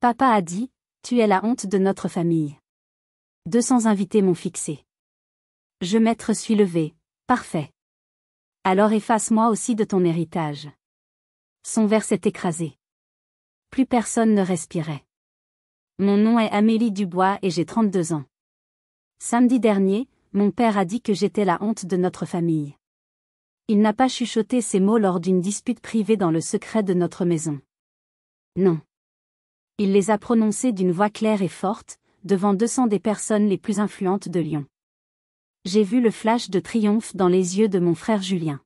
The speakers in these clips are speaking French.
Papa a dit, tu es la honte de notre famille. 200 invités m'ont fixé. Je m'être suis levé, parfait. Alors efface-moi aussi de ton héritage. Son verre s'est écrasé. Plus personne ne respirait. Mon nom est Amélie Dubois et j'ai 32 ans. Samedi dernier, mon père a dit que j'étais la honte de notre famille. Il n'a pas chuchoté ces mots lors d'une dispute privée dans le secret de notre maison. Non. Il les a prononcés d'une voix claire et forte, devant 200 des personnes les plus influentes de Lyon. J'ai vu le flash de triomphe dans les yeux de mon frère Julien.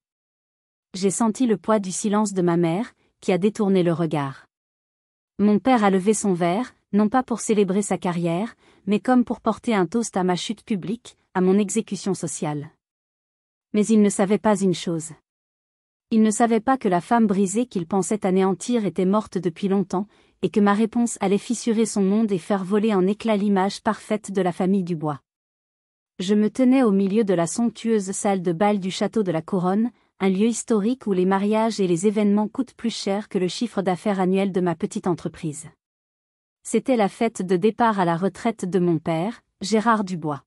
J'ai senti le poids du silence de ma mère, qui a détourné le regard. Mon père a levé son verre, non pas pour célébrer sa carrière, mais comme pour porter un toast à ma chute publique, à mon exécution sociale. Mais il ne savait pas une chose. Il ne savait pas que la femme brisée qu'il pensait anéantir était morte depuis longtemps, et que ma réponse allait fissurer son monde et faire voler en éclats l'image parfaite de la famille Dubois. Je me tenais au milieu de la somptueuse salle de bal du château de la Couronne, un lieu historique où les mariages et les événements coûtent plus cher que le chiffre d'affaires annuel de ma petite entreprise. C'était la fête de départ à la retraite de mon père, Gérard Dubois.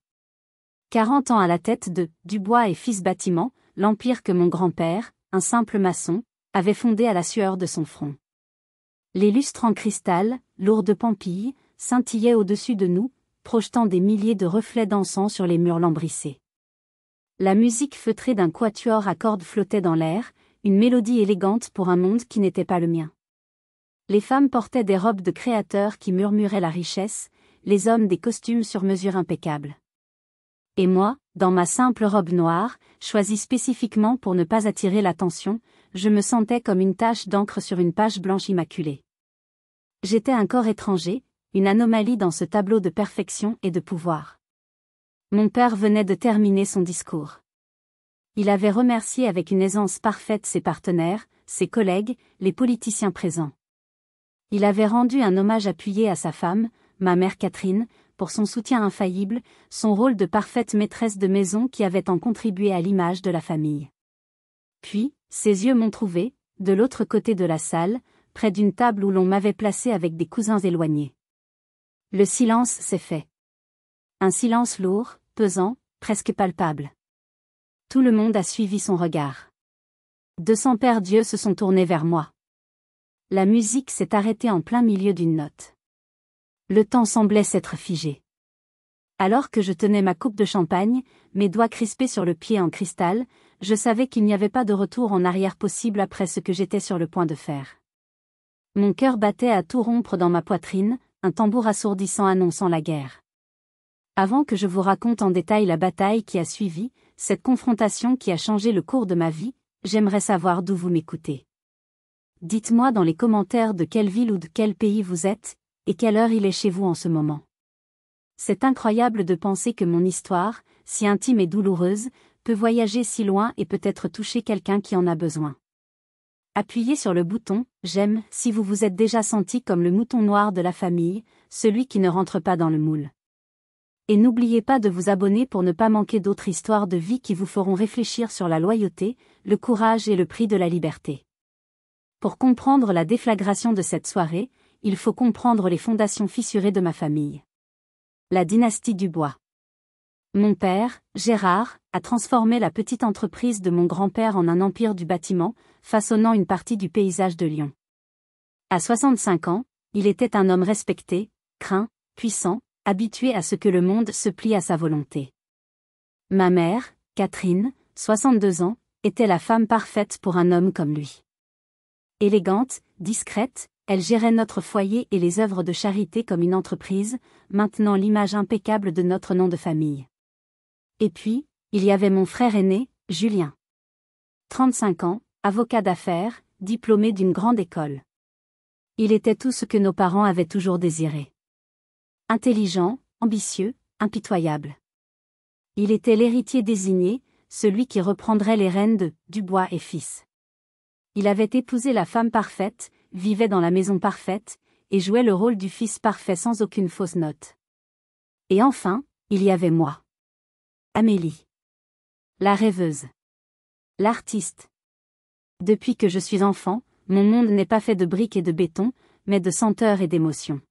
40 ans à la tête de Dubois et Fils Bâtiment, l'empire que mon grand-père, un simple maçon, avait fondé à la sueur de son front. Les lustres en cristal, lourdes pampilles, scintillaient au-dessus de nous, projetant des milliers de reflets d'encens sur les murs lambrissés. La musique feutrée d'un quatuor à cordes flottait dans l'air, une mélodie élégante pour un monde qui n'était pas le mien. Les femmes portaient des robes de créateurs qui murmuraient la richesse, les hommes des costumes sur mesure impeccables. Et moi, dans ma simple robe noire, choisie spécifiquement pour ne pas attirer l'attention, je me sentais comme une tache d'encre sur une page blanche immaculée. J'étais un corps étranger, une anomalie dans ce tableau de perfection et de pouvoir. Mon père venait de terminer son discours. Il avait remercié avec une aisance parfaite ses partenaires, ses collègues, les politiciens présents. Il avait rendu un hommage appuyé à sa femme, ma mère Catherine, pour son soutien infaillible, son rôle de parfaite maîtresse de maison qui avait tant contribué à l'image de la famille. Puis, ses yeux m'ont trouvé, de l'autre côté de la salle, près d'une table où l'on m'avait placé avec des cousins éloignés. Le silence s'est fait. Un silence lourd, pesant, presque palpable. Tout le monde a suivi son regard. 200 pères Dieu se sont tournés vers moi. La musique s'est arrêtée en plein milieu d'une note. Le temps semblait s'être figé. Alors que je tenais ma coupe de champagne, mes doigts crispés sur le pied en cristal, je savais qu'il n'y avait pas de retour en arrière possible après ce que j'étais sur le point de faire. Mon cœur battait à tout rompre dans ma poitrine, un tambour assourdissant annonçant la guerre. Avant que je vous raconte en détail la bataille qui a suivi, cette confrontation qui a changé le cours de ma vie, j'aimerais savoir d'où vous m'écoutez. Dites-moi dans les commentaires de quelle ville ou de quel pays vous êtes, et quelle heure il est chez vous en ce moment. C'est incroyable de penser que mon histoire, si intime et douloureuse, peut voyager si loin et peut-être toucher quelqu'un qui en a besoin. Appuyez sur le bouton « J'aime » si vous vous êtes déjà senti comme le mouton noir de la famille, celui qui ne rentre pas dans le moule. Et n'oubliez pas de vous abonner pour ne pas manquer d'autres histoires de vie qui vous feront réfléchir sur la loyauté, le courage et le prix de la liberté. Pour comprendre la déflagration de cette soirée, il faut comprendre les fondations fissurées de ma famille. La dynastie Dubois. Mon père, Gérard, a transformé la petite entreprise de mon grand-père en un empire du bâtiment, façonnant une partie du paysage de Lyon. À 65 ans, il était un homme respecté, craint, puissant, habitué à ce que le monde se plie à sa volonté. Ma mère, Catherine, 62 ans, était la femme parfaite pour un homme comme lui. Élégante, discrète, elle gérait notre foyer et les œuvres de charité comme une entreprise, maintenant l'image impeccable de notre nom de famille. Et puis, il y avait mon frère aîné, Julien. 35 ans, avocat d'affaires, diplômé d'une grande école. Il était tout ce que nos parents avaient toujours désiré. Intelligent, ambitieux, impitoyable. Il était l'héritier désigné, celui qui reprendrait les rênes de Dubois et Fils. Il avait épousé la femme parfaite, vivait dans la maison parfaite, et jouait le rôle du fils parfait sans aucune fausse note. Et enfin, il y avait moi. Amélie. La rêveuse. L'artiste. Depuis que je suis enfant, mon monde n'est pas fait de briques et de béton, mais de senteurs et d'émotions.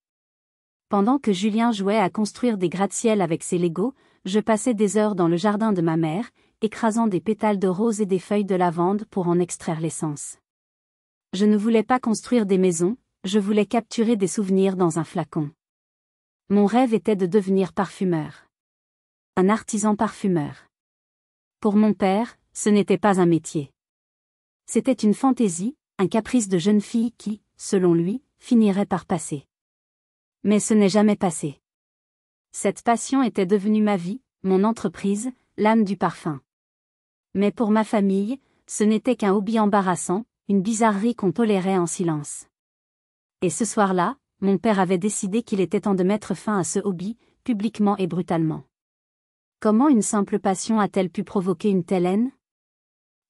Pendant que Julien jouait à construire des gratte-ciel avec ses Legos, je passais des heures dans le jardin de ma mère, écrasant des pétales de rose et des feuilles de lavande pour en extraire l'essence. Je ne voulais pas construire des maisons, je voulais capturer des souvenirs dans un flacon. Mon rêve était de devenir parfumeur. Un artisan parfumeur. Pour mon père, ce n'était pas un métier. C'était une fantaisie, un caprice de jeune fille qui, selon lui, finirait par passer. Mais ce n'est jamais passé. Cette passion était devenue ma vie, mon entreprise, l'âme du parfum. Mais pour ma famille, ce n'était qu'un hobby embarrassant, une bizarrerie qu'on tolérait en silence. Et ce soir-là, mon père avait décidé qu'il était temps de mettre fin à ce hobby, publiquement et brutalement. Comment une simple passion a-t-elle pu provoquer une telle haine?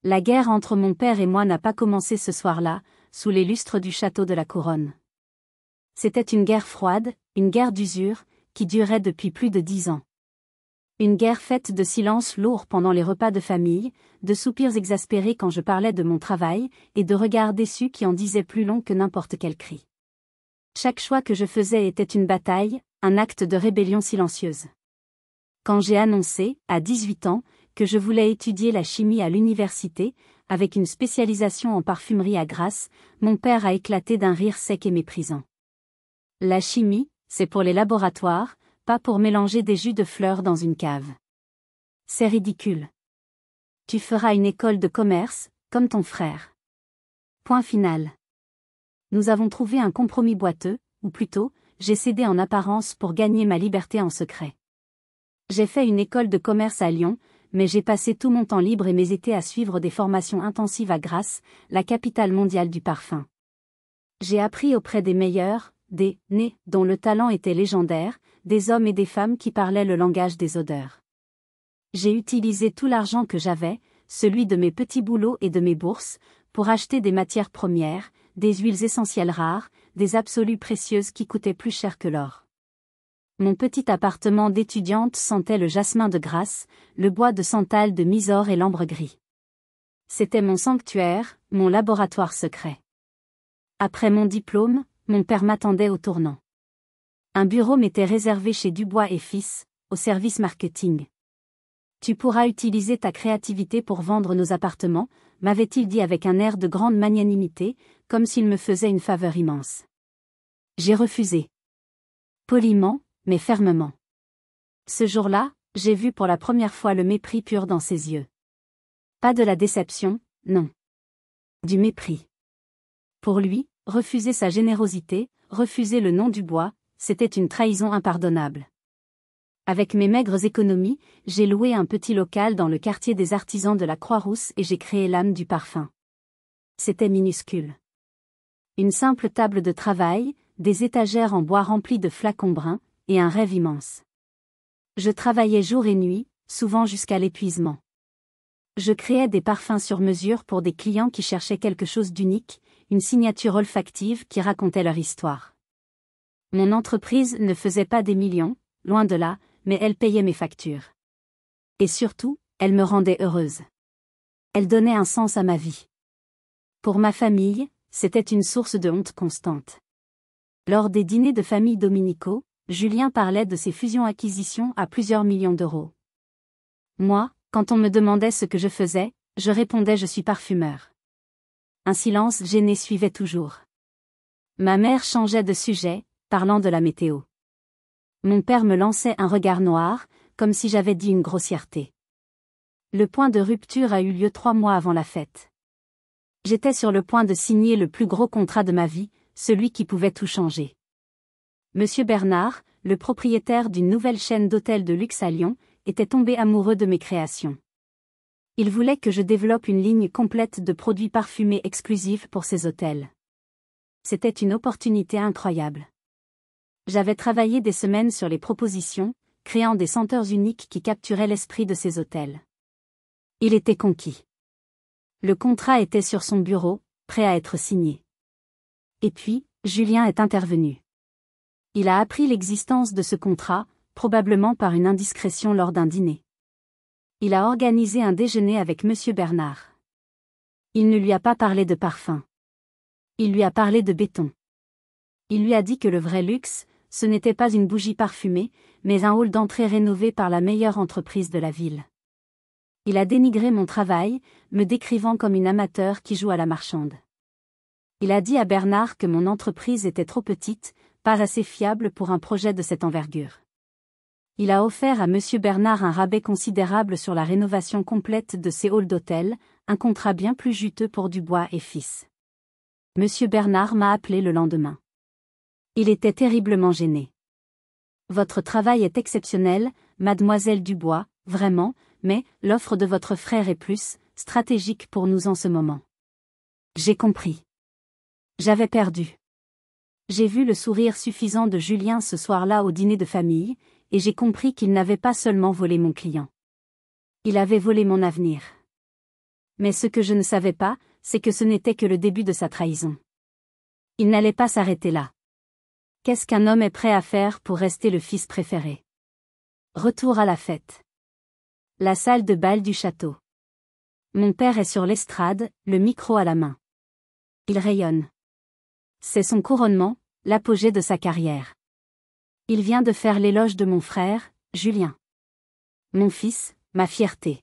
La guerre entre mon père et moi n'a pas commencé ce soir-là, sous les lustres du château de la Couronne. C'était une guerre froide, une guerre d'usure, qui durait depuis plus de 10 ans. Une guerre faite de silences lourds pendant les repas de famille, de soupirs exaspérés quand je parlais de mon travail, et de regards déçus qui en disaient plus long que n'importe quel cri. Chaque choix que je faisais était une bataille, un acte de rébellion silencieuse. Quand j'ai annoncé, à 18 ans, que je voulais étudier la chimie à l'université, avec une spécialisation en parfumerie à Grasse, mon père a éclaté d'un rire sec et méprisant. La chimie, c'est pour les laboratoires, pas pour mélanger des jus de fleurs dans une cave. C'est ridicule. Tu feras une école de commerce, comme ton frère. Point final. Nous avons trouvé un compromis boiteux, ou plutôt, j'ai cédé en apparence pour gagner ma liberté en secret. J'ai fait une école de commerce à Lyon, mais j'ai passé tout mon temps libre et mes étés à suivre des formations intensives à Grasse, la capitale mondiale du parfum. J'ai appris auprès des meilleurs, des nés, dont le talent était légendaire, des hommes et des femmes qui parlaient le langage des odeurs. J'ai utilisé tout l'argent que j'avais, celui de mes petits boulots et de mes bourses, pour acheter des matières premières, des huiles essentielles rares, des absolues précieuses qui coûtaient plus cher que l'or. Mon petit appartement d'étudiante sentait le jasmin de Grasse, le bois de santal de Mysore et l'ambre gris. C'était mon sanctuaire, mon laboratoire secret. Après mon diplôme, mon père m'attendait au tournant. Un bureau m'était réservé chez Dubois et Fils, au service marketing. Tu pourras utiliser ta créativité pour vendre nos appartements, m'avait-il dit avec un air de grande magnanimité, comme s'il me faisait une faveur immense. J'ai refusé. Poliment, mais fermement. Ce jour-là, j'ai vu pour la première fois le mépris pur dans ses yeux. Pas de la déception, non. Du mépris. Pour lui, refuser sa générosité, refuser le nom du bois, c'était une trahison impardonnable. Avec mes maigres économies, j'ai loué un petit local dans le quartier des artisans de la Croix-Rousse et j'ai créé l'âme du parfum. C'était minuscule. Une simple table de travail, des étagères en bois remplies de flacons bruns, et un rêve immense. Je travaillais jour et nuit, souvent jusqu'à l'épuisement. Je créais des parfums sur mesure pour des clients qui cherchaient quelque chose d'unique, une signature olfactive qui racontait leur histoire. Mon entreprise ne faisait pas des millions, loin de là, mais elle payait mes factures. Et surtout, elle me rendait heureuse. Elle donnait un sens à ma vie. Pour ma famille, c'était une source de honte constante. Lors des dîners de famille dominicaux, Julien parlait de ses fusions-acquisitions à plusieurs millions d'euros. Moi, quand on me demandait ce que je faisais, je répondais je suis parfumeur. Un silence gêné suivait toujours. Ma mère changeait de sujet, parlant de la météo. Mon père me lançait un regard noir, comme si j'avais dit une grossièreté. Le point de rupture a eu lieu 3 mois avant la fête. J'étais sur le point de signer le plus gros contrat de ma vie, celui qui pouvait tout changer. Monsieur Bernard, le propriétaire d'une nouvelle chaîne d'hôtels de luxe à Lyon, était tombé amoureux de mes créations. Il voulait que je développe une ligne complète de produits parfumés exclusifs pour ses hôtels. C'était une opportunité incroyable. J'avais travaillé des semaines sur les propositions, créant des senteurs uniques qui capturaient l'esprit de ces hôtels. Il était conquis. Le contrat était sur son bureau, prêt à être signé. Et puis, Julien est intervenu. Il a appris l'existence de ce contrat, probablement par une indiscrétion lors d'un dîner. Il a organisé un déjeuner avec Monsieur Bernard. Il ne lui a pas parlé de parfum. Il lui a parlé de béton. Il lui a dit que le vrai luxe, ce n'était pas une bougie parfumée, mais un hall d'entrée rénové par la meilleure entreprise de la ville. Il a dénigré mon travail, me décrivant comme une amateur qui joue à la marchande. Il a dit à Bernard que mon entreprise était trop petite, pas assez fiable pour un projet de cette envergure. Il a offert à Monsieur Bernard un rabais considérable sur la rénovation complète de ses halls d'hôtel, un contrat bien plus juteux pour Dubois et Fils. Monsieur Bernard m'a appelé le lendemain. Il était terriblement gêné. Votre travail est exceptionnel, mademoiselle Dubois, vraiment, mais l'offre de votre frère est plus stratégique pour nous en ce moment. J'ai compris. J'avais perdu. J'ai vu le sourire suffisant de Julien ce soir-là au dîner de famille, et j'ai compris qu'il n'avait pas seulement volé mon client. Il avait volé mon avenir. Mais ce que je ne savais pas, c'est que ce n'était que le début de sa trahison. Il n'allait pas s'arrêter là. Qu'est-ce qu'un homme est prêt à faire pour rester le fils préféré? Retour à la fête. La salle de bal du château. Mon père est sur l'estrade, le micro à la main. Il rayonne. C'est son couronnement, l'apogée de sa carrière. Il vient de faire l'éloge de mon frère, Julien. Mon fils, ma fierté.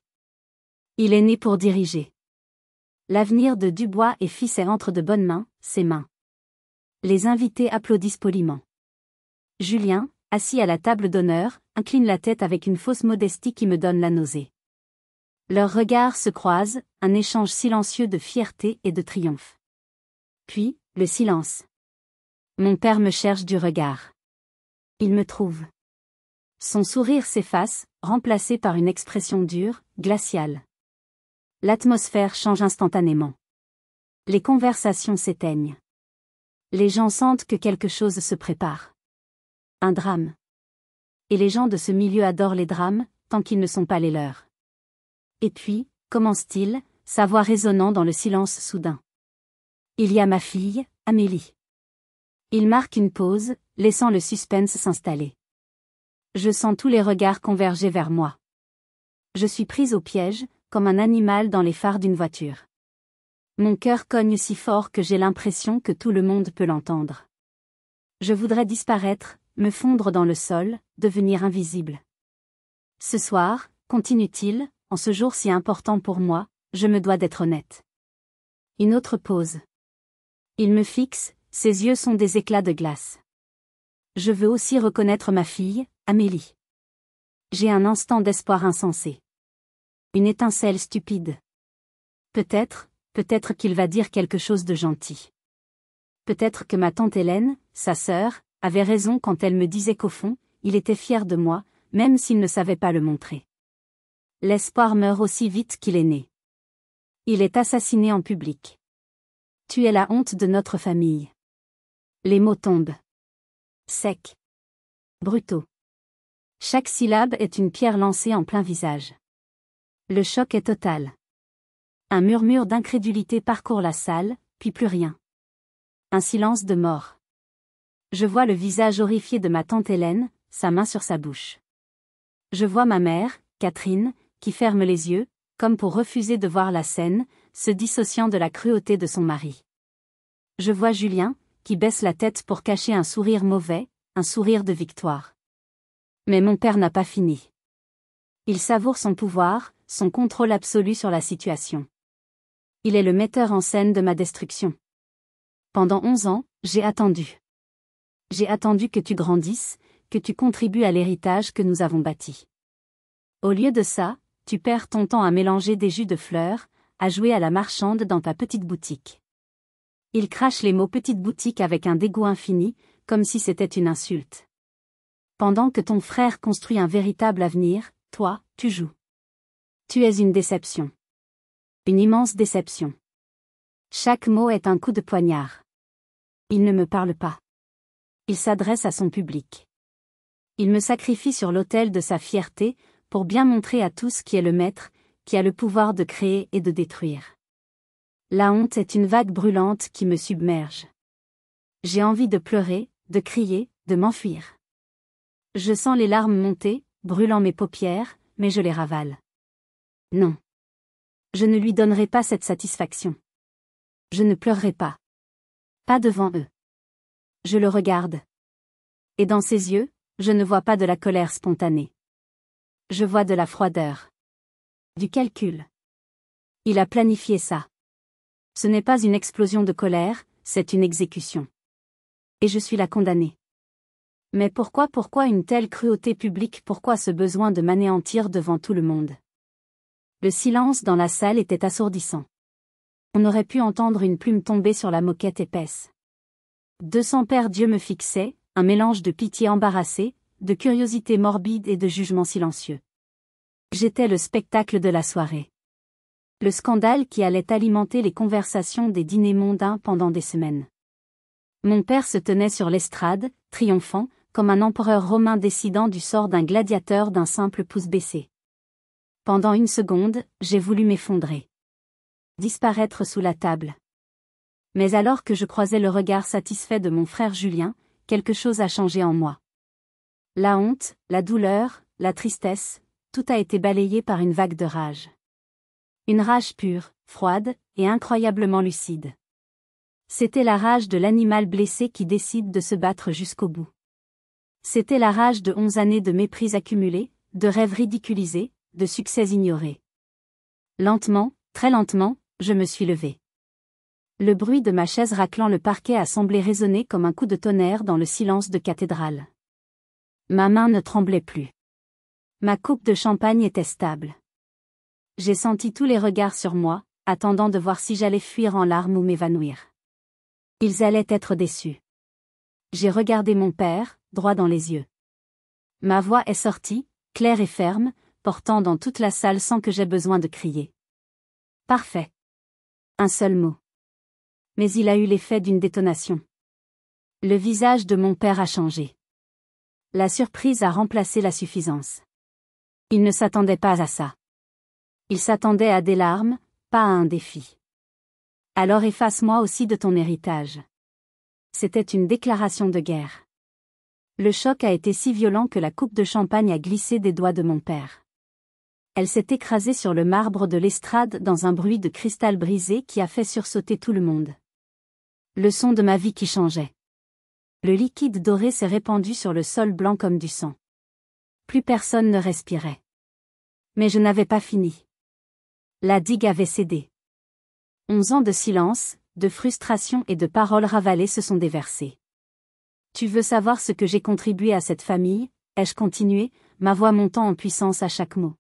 Il est né pour diriger. L'avenir de Dubois et Fils est entre de bonnes mains, ses mains. Les invités applaudissent poliment. Julien, assis à la table d'honneur, incline la tête avec une fausse modestie qui me donne la nausée. Leurs regards se croisent, un échange silencieux de fierté et de triomphe. Puis, le silence. Mon père me cherche du regard. Il me trouve. Son sourire s'efface, remplacé par une expression dure, glaciale. L'atmosphère change instantanément. Les conversations s'éteignent. Les gens sentent que quelque chose se prépare. Un drame. Et les gens de ce milieu adorent les drames, tant qu'ils ne sont pas les leurs. Et puis, commence-t-il, sa voix résonnant dans le silence soudain. Il y a ma fille, Amélie. Il marque une pause, laissant le suspense s'installer. Je sens tous les regards converger vers moi. Je suis prise au piège, comme un animal dans les phares d'une voiture. Mon cœur cogne si fort que j'ai l'impression que tout le monde peut l'entendre. Je voudrais disparaître, me fondre dans le sol, devenir invisible. Ce soir, continue-t-il, en ce jour si important pour moi, je me dois d'être honnête. Une autre pause. Il me fixe, ses yeux sont des éclats de glace. Je veux aussi reconnaître ma fille, Amélie. J'ai un instant d'espoir insensé. Une étincelle stupide. Peut-être qu'il va dire quelque chose de gentil. Peut-être que ma tante Hélène, sa sœur, avait raison quand elle me disait qu'au fond, il était fier de moi, même s'il ne savait pas le montrer. L'espoir meurt aussi vite qu'il est né. Il est assassiné en public. Tu es la honte de notre famille. Les mots tombent. Secs. Brutaux. Chaque syllabe est une pierre lancée en plein visage. Le choc est total. Un murmure d'incrédulité parcourt la salle, puis plus rien. Un silence de mort. Je vois le visage horrifié de ma tante Hélène, sa main sur sa bouche. Je vois ma mère, Catherine, qui ferme les yeux, comme pour refuser de voir la scène, se dissociant de la cruauté de son mari. Je vois Julien, qui baisse la tête pour cacher un sourire mauvais, un sourire de victoire. Mais mon père n'a pas fini. Il savoure son pouvoir, son contrôle absolu sur la situation. Il est le metteur en scène de ma destruction. Pendant 11 ans, j'ai attendu. J'ai attendu que tu grandisses, que tu contribues à l'héritage que nous avons bâti. Au lieu de ça, tu perds ton temps à mélanger des jus de fleurs, à jouer à la marchande dans ta petite boutique. Il crache les mots petite boutique avec un dégoût infini, comme si c'était une insulte. Pendant que ton frère construit un véritable avenir, toi, tu joues. Tu es une déception. Une immense déception. Chaque mot est un coup de poignard. Il ne me parle pas. Il s'adresse à son public. Il me sacrifie sur l'autel de sa fierté, pour bien montrer à tous qui est le maître, qui a le pouvoir de créer et de détruire. La honte est une vague brûlante qui me submerge. J'ai envie de pleurer, de crier, de m'enfuir. Je sens les larmes monter, brûlant mes paupières, mais je les ravale. Non. Je ne lui donnerai pas cette satisfaction. Je ne pleurerai pas. Pas devant eux. Je le regarde. Et dans ses yeux, je ne vois pas de la colère spontanée. Je vois de la froideur. Du calcul. Il a planifié ça. Ce n'est pas une explosion de colère, c'est une exécution. Et je suis la condamnée. Mais pourquoi une telle cruauté publique, pourquoi ce besoin de m'anéantir devant tout le monde? Le silence dans la salle était assourdissant. On aurait pu entendre une plume tomber sur la moquette épaisse. 200 paires d'yeux me fixaient, un mélange de pitié embarrassée, de curiosité morbide et de jugement silencieux. J'étais le spectacle de la soirée. Le scandale qui allait alimenter les conversations des dîners mondains pendant des semaines. Mon père se tenait sur l'estrade, triomphant, comme un empereur romain décidant du sort d'un gladiateur d'un simple pouce baissé. Pendant une seconde, j'ai voulu m'effondrer. Disparaître sous la table. Mais alors que je croisais le regard satisfait de mon frère Julien, quelque chose a changé en moi. La honte, la douleur, la tristesse, tout a été balayé par une vague de rage. Une rage pure, froide, et incroyablement lucide. C'était la rage de l'animal blessé qui décide de se battre jusqu'au bout. C'était la rage de 11 années de mépris accumulés, de rêves ridiculisés, de succès ignorés. Lentement, très lentement, je me suis levée. Le bruit de ma chaise raclant le parquet a semblé résonner comme un coup de tonnerre dans le silence de cathédrale. Ma main ne tremblait plus. Ma coupe de champagne était stable. J'ai senti tous les regards sur moi, attendant de voir si j'allais fuir en larmes ou m'évanouir. Ils allaient être déçus. J'ai regardé mon père, droit dans les yeux. Ma voix est sortie, claire et ferme, portant dans toute la salle sans que j'aie besoin de crier. Parfait. Un seul mot. Mais il a eu l'effet d'une détonation. Le visage de mon père a changé. La surprise a remplacé la suffisance. Il ne s'attendait pas à ça. Il s'attendait à des larmes, pas à un défi. Alors efface-moi aussi de ton héritage. C'était une déclaration de guerre. Le choc a été si violent que la coupe de champagne a glissé des doigts de mon père. Elle s'est écrasée sur le marbre de l'estrade dans un bruit de cristal brisé qui a fait sursauter tout le monde. Le son de ma vie qui changeait. Le liquide doré s'est répandu sur le sol blanc comme du sang. Plus personne ne respirait. Mais je n'avais pas fini. La digue avait cédé. 11 ans de silence, de frustration et de paroles ravalées se sont déversés. Tu veux savoir ce que j'ai contribué à cette famille, ai-je continué, ma voix montant en puissance à chaque mot.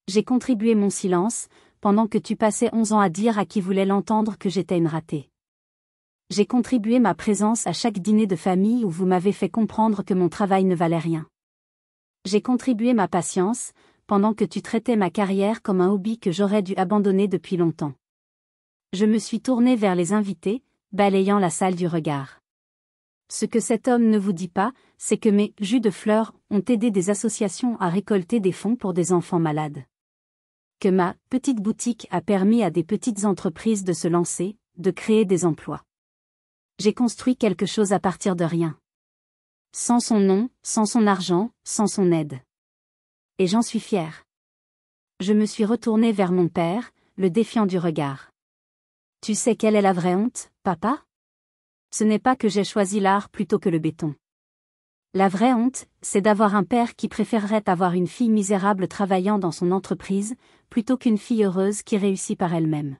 J'ai contribué mon silence, pendant que tu passais 11 ans à dire à qui voulait l'entendre que j'étais une ratée. J'ai contribué ma présence à chaque dîner de famille où vous m'avez fait comprendre que mon travail ne valait rien. J'ai contribué ma patience, pendant que tu traitais ma carrière comme un hobby que j'aurais dû abandonner depuis longtemps. Je me suis tournée vers les invités, balayant la salle du regard. Ce que cet homme ne vous dit pas, c'est que mes jus de fleurs ont aidé des associations à récolter des fonds pour des enfants malades. Que ma petite boutique a permis à des petites entreprises de se lancer, de créer des emplois. J'ai construit quelque chose à partir de rien. Sans son nom, sans son argent, sans son aide. Et j'en suis fière. Je me suis retournée vers mon père, le défiant du regard. Tu sais quelle est la vraie honte, papa? Ce n'est pas que j'ai choisi l'art plutôt que le béton. La vraie honte, c'est d'avoir un père qui préférerait avoir une fille misérable travaillant dans son entreprise, plutôt qu'une fille heureuse qui réussit par elle-même.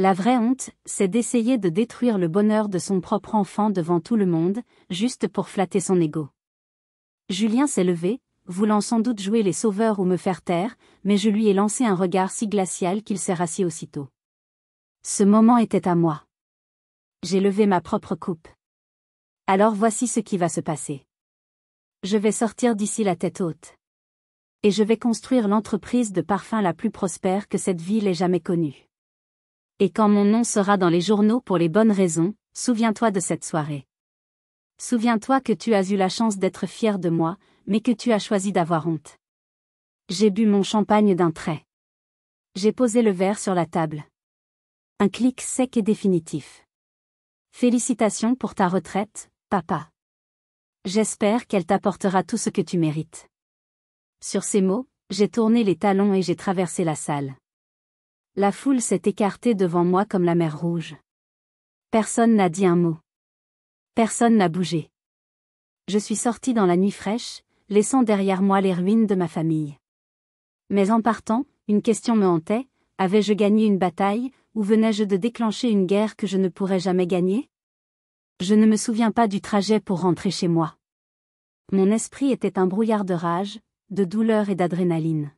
La vraie honte, c'est d'essayer de détruire le bonheur de son propre enfant devant tout le monde, juste pour flatter son ego. Julien s'est levé, voulant sans doute jouer les sauveurs ou me faire taire, mais je lui ai lancé un regard si glacial qu'il s'est rassis aussitôt. Ce moment était à moi. J'ai levé ma propre coupe. Alors voici ce qui va se passer. Je vais sortir d'ici la tête haute. Et je vais construire l'entreprise de parfum la plus prospère que cette ville ait jamais connue. Et quand mon nom sera dans les journaux pour les bonnes raisons, souviens-toi de cette soirée. Souviens-toi que tu as eu la chance d'être fier de moi, mais que tu as choisi d'avoir honte. J'ai bu mon champagne d'un trait. J'ai posé le verre sur la table. Un clic sec et définitif. Félicitations pour ta retraite, papa. J'espère qu'elle t'apportera tout ce que tu mérites. Sur ces mots, j'ai tourné les talons et j'ai traversé la salle. La foule s'est écartée devant moi comme la mer Rouge. Personne n'a dit un mot. Personne n'a bougé. Je suis sorti dans la nuit fraîche, laissant derrière moi les ruines de ma famille. Mais en partant, une question me hantait, avais-je gagné une bataille, ou venais-je de déclencher une guerre que je ne pourrais jamais gagner? Je ne me souviens pas du trajet pour rentrer chez moi. Mon esprit était un brouillard de rage, de douleur et d'adrénaline.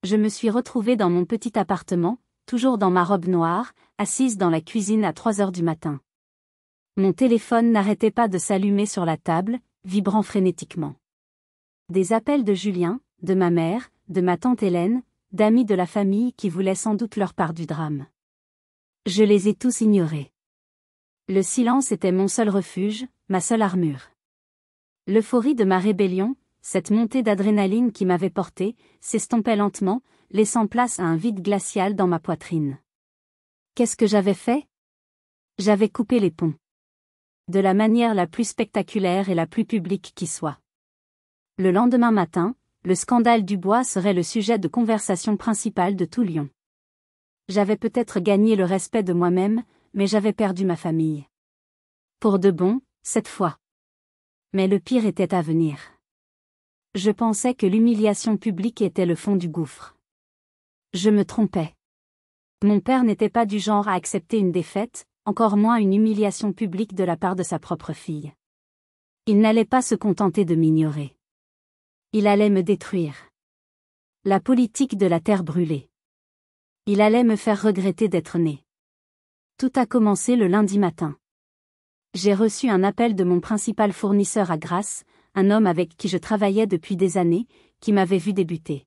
Je me suis retrouvée dans mon petit appartement, toujours dans ma robe noire, assise dans la cuisine à 3 heures du matin. Mon téléphone n'arrêtait pas de s'allumer sur la table, vibrant frénétiquement. Des appels de Julien, de ma mère, de ma tante Hélène, d'amis de la famille qui voulaient sans doute leur part du drame. Je les ai tous ignorés. Le silence était mon seul refuge, ma seule armure. L'euphorie de ma rébellion, cette montée d'adrénaline qui m'avait porté, s'estompait lentement, laissant place à un vide glacial dans ma poitrine. Qu'est-ce que j'avais fait? J'avais coupé les ponts. De la manière la plus spectaculaire et la plus publique qui soit. Le lendemain matin, le scandale Dubois serait le sujet de conversation principal de tout Lyon. J'avais peut-être gagné le respect de moi-même, mais j'avais perdu ma famille. Pour de bon, cette fois. Mais le pire était à venir. Je pensais que l'humiliation publique était le fond du gouffre. Je me trompais. Mon père n'était pas du genre à accepter une défaite, encore moins une humiliation publique de la part de sa propre fille. Il n'allait pas se contenter de m'ignorer. Il allait me détruire. La politique de la terre brûlée. Il allait me faire regretter d'être né. Tout a commencé le lundi matin. J'ai reçu un appel de mon principal fournisseur à Grasse, un homme avec qui je travaillais depuis des années, qui m'avait vu débuter.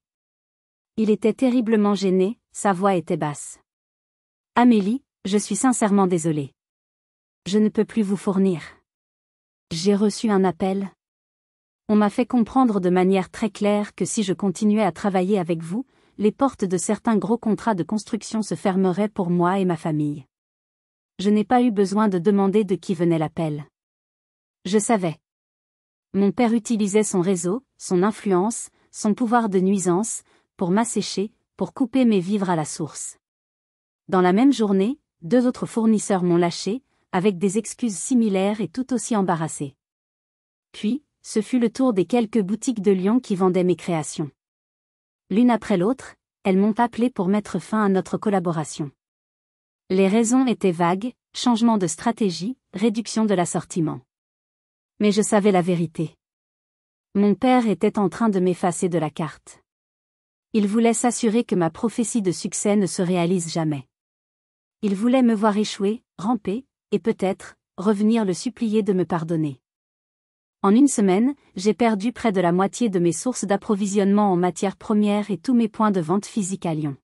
Il était terriblement gêné, sa voix était basse. « Amélie, je suis sincèrement désolée. Je ne peux plus vous fournir. J'ai reçu un appel. On m'a fait comprendre de manière très claire que si je continuais à travailler avec vous, les portes de certains gros contrats de construction se fermeraient pour moi et ma famille. Je n'ai pas eu besoin de demander de qui venait l'appel. Je savais. Mon père utilisait son réseau, son influence, son pouvoir de nuisance, pour m'assécher, pour couper mes vivres à la source. Dans la même journée, 2 autres fournisseurs m'ont lâché, avec des excuses similaires et tout aussi embarrassées. Puis, ce fut le tour des quelques boutiques de Lyon qui vendaient mes créations. L'une après l'autre, elles m'ont appelé pour mettre fin à notre collaboration. Les raisons étaient vagues, changement de stratégie, réduction de l'assortiment. Mais je savais la vérité. Mon père était en train de m'effacer de la carte. Il voulait s'assurer que ma prophétie de succès ne se réalise jamais. Il voulait me voir échouer, ramper, et peut-être, revenir le supplier de me pardonner. En une semaine, j'ai perdu près de la moitié de mes sources d'approvisionnement en matières premières et tous mes points de vente physiques à Lyon.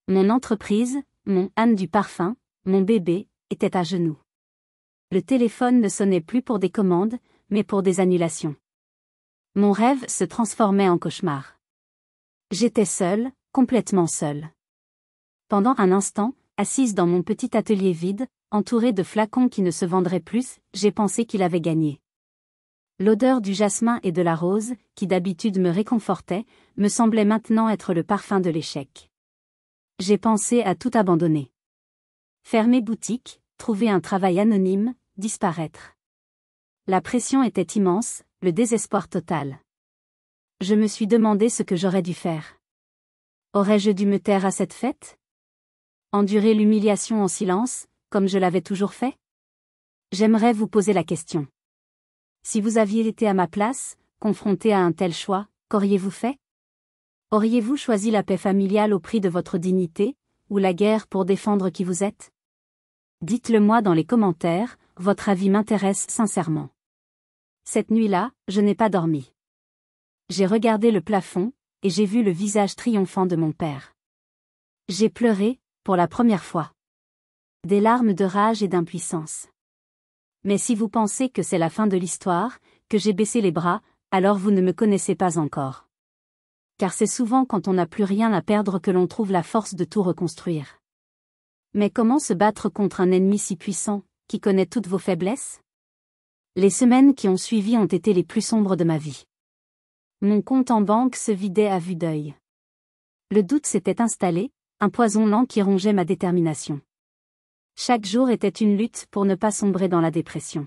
Mon entreprise, mon Anne du parfum, mon bébé, était à genoux. Le téléphone ne sonnait plus pour des commandes, mais pour des annulations. Mon rêve se transformait en cauchemar. J'étais seule, complètement seule. Pendant un instant, assise dans mon petit atelier vide, entourée de flacons qui ne se vendraient plus, j'ai pensé qu'il avait gagné. L'odeur du jasmin et de la rose, qui d'habitude me réconfortait, me semblait maintenant être le parfum de l'échec. J'ai pensé à tout abandonner. Fermer boutique, trouver un travail anonyme, disparaître. La pression était immense, le désespoir total. Je me suis demandé ce que j'aurais dû faire. Aurais-je dû me taire à cette fête? Endurer l'humiliation en silence, comme je l'avais toujours fait? J'aimerais vous poser la question. Si vous aviez été à ma place, confronté à un tel choix, qu'auriez-vous fait? Auriez-vous choisi la paix familiale au prix de votre dignité, ou la guerre pour défendre qui vous êtes? Dites-le moi dans les commentaires, votre avis m'intéresse sincèrement. Cette nuit-là, je n'ai pas dormi. J'ai regardé le plafond, et j'ai vu le visage triomphant de mon père. J'ai pleuré, pour la première fois. Des larmes de rage et d'impuissance. Mais si vous pensez que c'est la fin de l'histoire, que j'ai baissé les bras, alors vous ne me connaissez pas encore. Car c'est souvent quand on n'a plus rien à perdre que l'on trouve la force de tout reconstruire. Mais comment se battre contre un ennemi si puissant, qui connaît toutes vos faiblesses? Les semaines qui ont suivi ont été les plus sombres de ma vie. Mon compte en banque se vidait à vue d'œil. Le doute s'était installé, un poison lent qui rongeait ma détermination. Chaque jour était une lutte pour ne pas sombrer dans la dépression.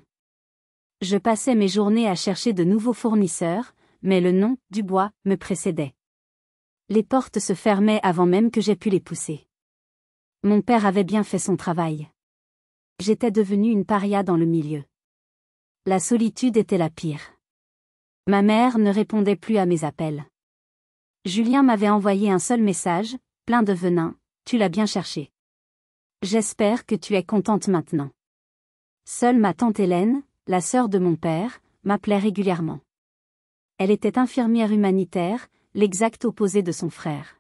Je passais mes journées à chercher de nouveaux fournisseurs, mais le nom, Dubois, me précédait. Les portes se fermaient avant même que j'aie pu les pousser. Mon père avait bien fait son travail. J'étais devenue une paria dans le milieu. La solitude était la pire. Ma mère ne répondait plus à mes appels. Julien m'avait envoyé un seul message, plein de venin: tu l'as bien cherché. J'espère que tu es contente maintenant. Seule ma tante Hélène, la sœur de mon père, m'appelait régulièrement. Elle était infirmière humanitaire, l'exact opposé de son frère.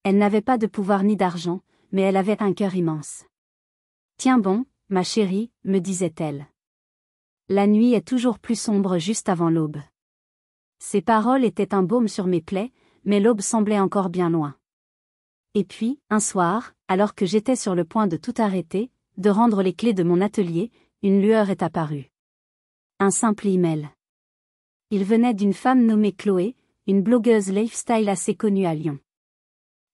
Elle n'avait pas de pouvoir ni d'argent, mais elle avait un cœur immense. Tiens bon, ma chérie, me disait-elle. La nuit est toujours plus sombre juste avant l'aube. Ces paroles étaient un baume sur mes plaies, mais l'aube semblait encore bien loin. Et puis, un soir, alors que j'étais sur le point de tout arrêter, de rendre les clés de mon atelier, une lueur est apparue. Un simple email. Il venait d'une femme nommée Chloé, une blogueuse lifestyle assez connue à Lyon.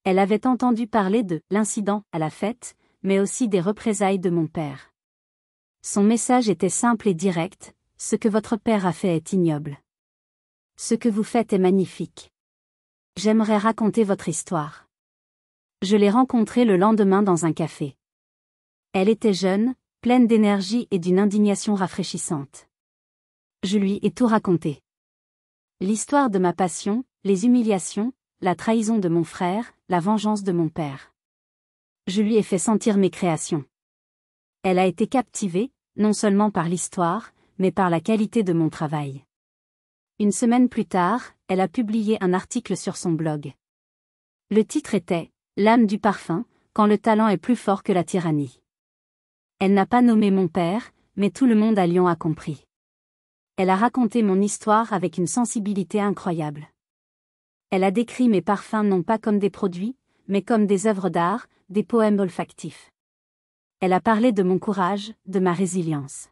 Elle avait entendu parler de l'incident à la fête, mais aussi des représailles de mon père. Son message était simple et direct: ce que votre père a fait est ignoble. Ce que vous faites est magnifique. J'aimerais raconter votre histoire. Je l'ai rencontrée le lendemain dans un café. Elle était jeune, pleine d'énergie et d'une indignation rafraîchissante. Je lui ai tout raconté. L'histoire de ma passion, les humiliations, la trahison de mon frère, la vengeance de mon père. Je lui ai fait sentir mes créations. Elle a été captivée, non seulement par l'histoire, mais par la qualité de mon travail. Une semaine plus tard, elle a publié un article sur son blog. Le titre était « L'âme du parfum, quand le talent est plus fort que la tyrannie ». Elle n'a pas nommé mon père, mais tout le monde à Lyon a compris. Elle a raconté mon histoire avec une sensibilité incroyable. Elle a décrit mes parfums non pas comme des produits, mais comme des œuvres d'art, des poèmes olfactifs. Elle a parlé de mon courage, de ma résilience.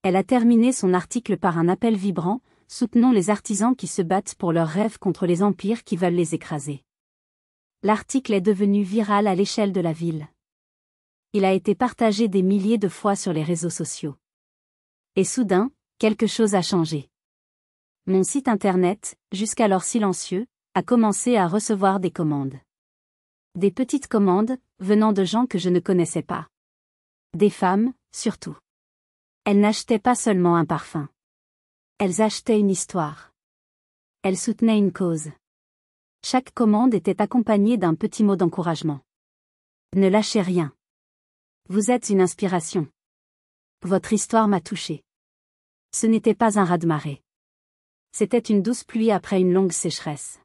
Elle a terminé son article par un appel vibrant: soutenons les artisans qui se battent pour leurs rêves contre les empires qui veulent les écraser. L'article est devenu viral à l'échelle de la ville. Il a été partagé des milliers de fois sur les réseaux sociaux. Et soudain, quelque chose a changé. Mon site internet, jusqu'alors silencieux, a commencé à recevoir des commandes. Des petites commandes, venant de gens que je ne connaissais pas. Des femmes, surtout. Elles n'achetaient pas seulement un parfum. Elles achetaient une histoire. Elles soutenaient une cause. Chaque commande était accompagnée d'un petit mot d'encouragement. Ne lâchez rien. Vous êtes une inspiration. Votre histoire m'a touchée. Ce n'était pas un raz-de-marée. C'était une douce pluie après une longue sécheresse.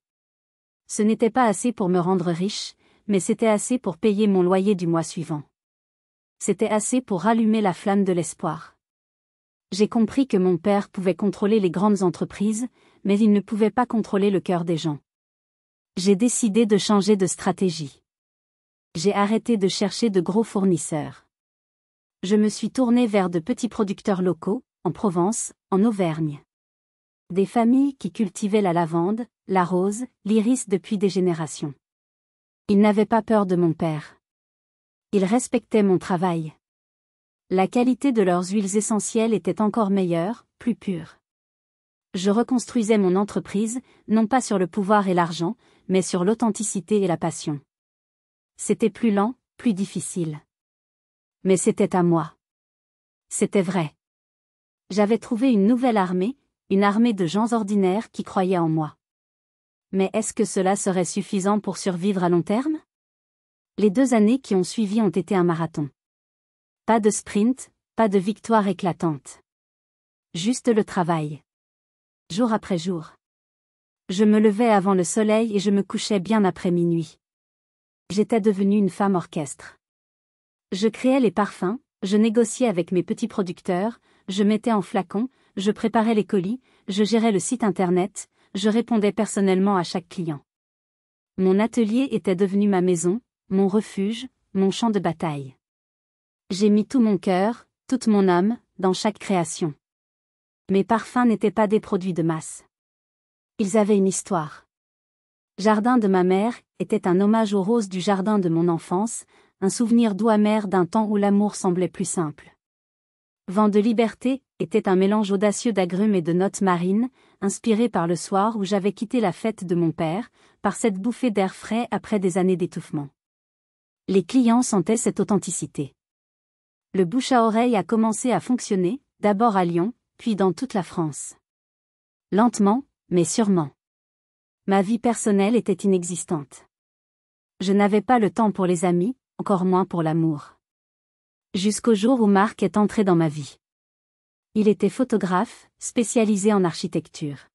Ce n'était pas assez pour me rendre riche, mais c'était assez pour payer mon loyer du mois suivant. C'était assez pour rallumer la flamme de l'espoir. J'ai compris que mon père pouvait contrôler les grandes entreprises, mais il ne pouvait pas contrôler le cœur des gens. J'ai décidé de changer de stratégie. J'ai arrêté de chercher de gros fournisseurs. Je me suis tournée vers de petits producteurs locaux, en Provence, en Auvergne. Des familles qui cultivaient la lavande, la rose, l'iris depuis des générations. Ils n'avaient pas peur de mon père. Ils respectaient mon travail. La qualité de leurs huiles essentielles était encore meilleure, plus pure. Je reconstruisais mon entreprise, non pas sur le pouvoir et l'argent, mais sur l'authenticité et la passion. C'était plus lent, plus difficile. Mais c'était à moi. C'était vrai. J'avais trouvé une nouvelle armée, une armée de gens ordinaires qui croyaient en moi. Mais est-ce que cela serait suffisant pour survivre à long terme? Les 2 années qui ont suivi ont été un marathon. Pas de sprint, pas de victoire éclatante. Juste le travail. Jour après jour. Je me levais avant le soleil et je me couchais bien après minuit. J'étais devenue une femme orchestre. Je créais les parfums, je négociais avec mes petits producteurs, je mettais en flacon, je préparais les colis, je gérais le site internet, je répondais personnellement à chaque client. Mon atelier était devenu ma maison, mon refuge, mon champ de bataille. J'ai mis tout mon cœur, toute mon âme, dans chaque création. Mes parfums n'étaient pas des produits de masse. Ils avaient une histoire. Jardin de ma mère était un hommage aux roses du jardin de mon enfance, un souvenir doux amer d'un temps où l'amour semblait plus simple. Vent de liberté était un mélange audacieux d'agrumes et de notes marines, inspiré par le soir où j'avais quitté la fête de mon père, par cette bouffée d'air frais après des années d'étouffement. Les clients sentaient cette authenticité. Le bouche à oreille a commencé à fonctionner, d'abord à Lyon, puis dans toute la France. Lentement, mais sûrement. Ma vie personnelle était inexistante. Je n'avais pas le temps pour les amis, encore moins pour l'amour. Jusqu'au jour où Marc est entré dans ma vie. Il était photographe, spécialisé en architecture.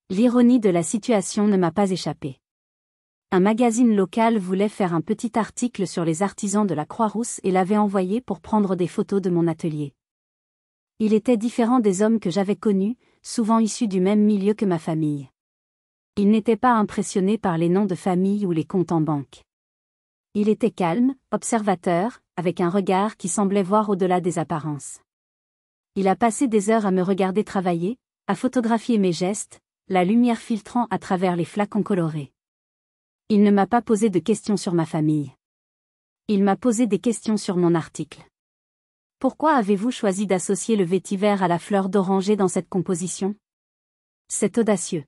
L'ironie de la situation ne m'a pas échappé. Un magazine local voulait faire un petit article sur les artisans de la Croix-Rousse et l'avait envoyé pour prendre des photos de mon atelier. Il était différent des hommes que j'avais connus, souvent issus du même milieu que ma famille. Il n'était pas impressionné par les noms de famille ou les comptes en banque. Il était calme, observateur, avec un regard qui semblait voir au-delà des apparences. Il a passé des heures à me regarder travailler, à photographier mes gestes, la lumière filtrant à travers les flacons colorés. Il ne m'a pas posé de questions sur ma famille. Il m'a posé des questions sur mon article. Pourquoi avez-vous choisi d'associer le vétiver à la fleur d'oranger dans cette composition? C'est audacieux.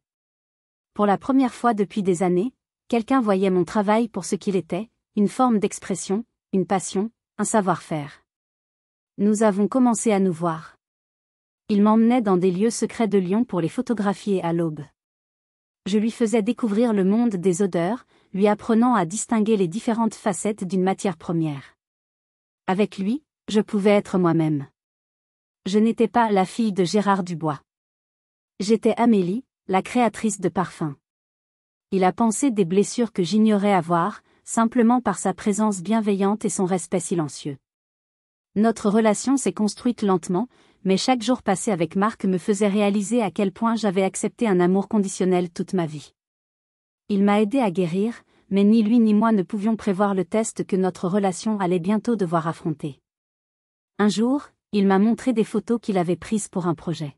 Pour la première fois depuis des années, quelqu'un voyait mon travail pour ce qu'il était, une forme d'expression, une passion, un savoir-faire. Nous avons commencé à nous voir. Il m'emmenait dans des lieux secrets de Lyon pour les photographier à l'aube. Je lui faisais découvrir le monde des odeurs, lui apprenant à distinguer les différentes facettes d'une matière première. Avec lui, je pouvais être moi-même. Je n'étais pas la fille de Gérard Dubois. J'étais Amélie, la créatrice de parfums. Il a pensé des blessures que j'ignorais avoir, simplement par sa présence bienveillante et son respect silencieux. Notre relation s'est construite lentement, mais chaque jour passé avec Marc me faisait réaliser à quel point j'avais accepté un amour conditionnel toute ma vie. Il m'a aidé à guérir, mais ni lui ni moi ne pouvions prévoir le test que notre relation allait bientôt devoir affronter. Un jour, il m'a montré des photos qu'il avait prises pour un projet.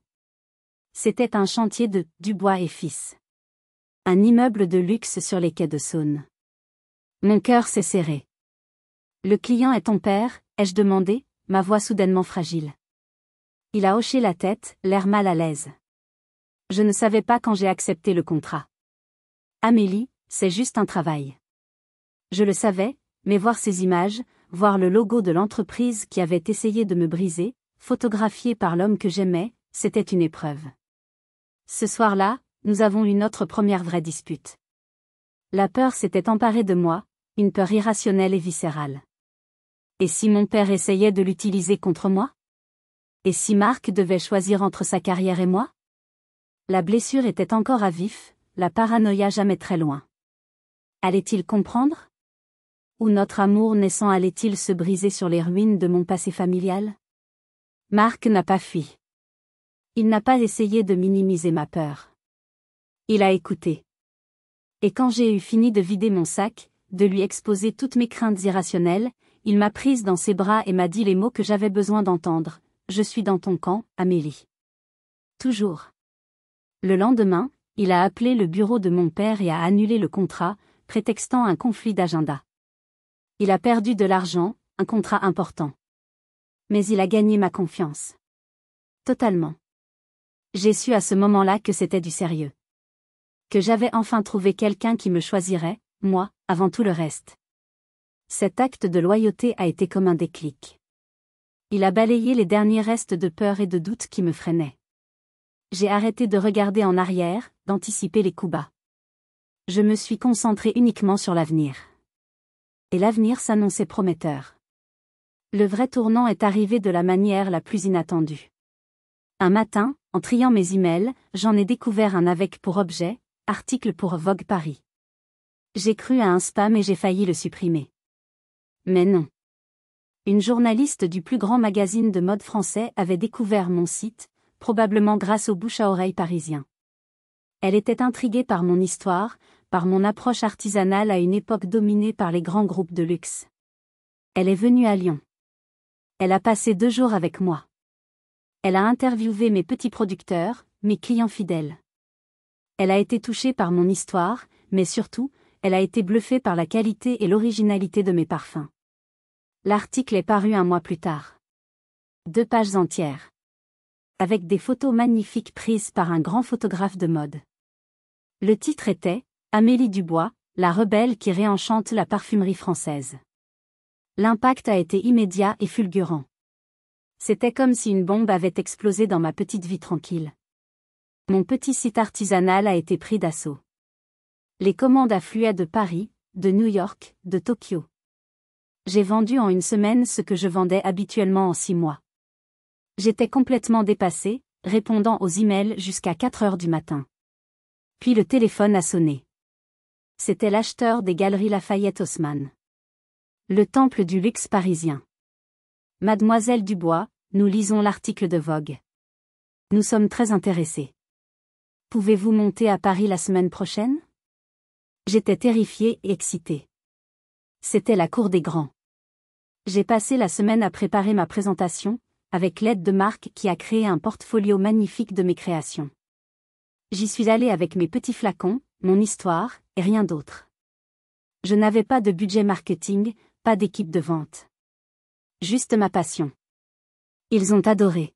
C'était un chantier de Dubois et Fils. Un immeuble de luxe sur les quais de Saône. Mon cœur s'est serré. Le client est ton père, ai-je demandé, ma voix soudainement fragile. Il a hoché la tête, l'air mal à l'aise. Je ne savais pas quand j'ai accepté le contrat. Amélie, c'est juste un travail. Je le savais, mais voir ces images, voir le logo de l'entreprise qui avait essayé de me briser, photographié par l'homme que j'aimais, c'était une épreuve. Ce soir-là, nous avons eu notre première vraie dispute. La peur s'était emparée de moi, une peur irrationnelle et viscérale. Et si mon père essayait de l'utiliser contre moi? Et si Marc devait choisir entre sa carrière et moi? La blessure était encore à vif, la paranoïa jamais très loin. Allait-il comprendre? Ou notre amour naissant allait-il se briser sur les ruines de mon passé familial? Marc n'a pas fui. Il n'a pas essayé de minimiser ma peur. Il a écouté. Et quand j'ai eu fini de vider mon sac, de lui exposer toutes mes craintes irrationnelles, il m'a prise dans ses bras et m'a dit les mots que j'avais besoin d'entendre. Je suis dans ton camp, Amélie. Toujours. Le lendemain, il a appelé le bureau de mon père et a annulé le contrat, prétextant un conflit d'agenda. Il a perdu de l'argent, un contrat important. Mais il a gagné ma confiance. Totalement. J'ai su à ce moment-là que c'était du sérieux. Que j'avais enfin trouvé quelqu'un qui me choisirait, moi, avant tout le reste. Cet acte de loyauté a été comme un déclic. Il a balayé les derniers restes de peur et de doute qui me freinaient. J'ai arrêté de regarder en arrière, d'anticiper les coups bas. Je me suis concentré uniquement sur l'avenir. Et l'avenir s'annonçait prometteur. Le vrai tournant est arrivé de la manière la plus inattendue. Un matin, en triant mes emails, j'en ai découvert un avec pour objet, article pour Vogue Paris. J'ai cru à un spam et j'ai failli le supprimer. Mais non. Une journaliste du plus grand magazine de mode français avait découvert mon site, probablement grâce au bouche à oreille parisien. Elle était intriguée par mon histoire, par mon approche artisanale à une époque dominée par les grands groupes de luxe. Elle est venue à Lyon. Elle a passé 2 jours avec moi. Elle a interviewé mes petits producteurs, mes clients fidèles. Elle a été touchée par mon histoire, mais surtout, elle a été bluffée par la qualité et l'originalité de mes parfums. L'article est paru 1 mois plus tard. 2 pages entières. Avec des photos magnifiques prises par un grand photographe de mode. Le titre était « Amélie Dubois, la rebelle qui réenchante la parfumerie française ». L'impact a été immédiat et fulgurant. C'était comme si une bombe avait explosé dans ma petite vie tranquille. Mon petit site artisanal a été pris d'assaut. Les commandes affluaient de Paris, de New York, de Tokyo. J'ai vendu en une semaine ce que je vendais habituellement en 6 mois. J'étais complètement dépassée, répondant aux emails jusqu'à 4 heures du matin. Puis le téléphone a sonné. C'était l'acheteur des Galeries Lafayette Haussmann. Le temple du luxe parisien. Mademoiselle Dubois, nous lisons l'article de Vogue. Nous sommes très intéressés. Pouvez-vous monter à Paris la semaine prochaine? J'étais terrifiée et excitée. C'était la cour des grands. J'ai passé la semaine à préparer ma présentation, avec l'aide de Marc qui a créé un portfolio magnifique de mes créations. J'y suis allée avec mes petits flacons, mon histoire, et rien d'autre. Je n'avais pas de budget marketing, pas d'équipe de vente. Juste ma passion. Ils ont adoré.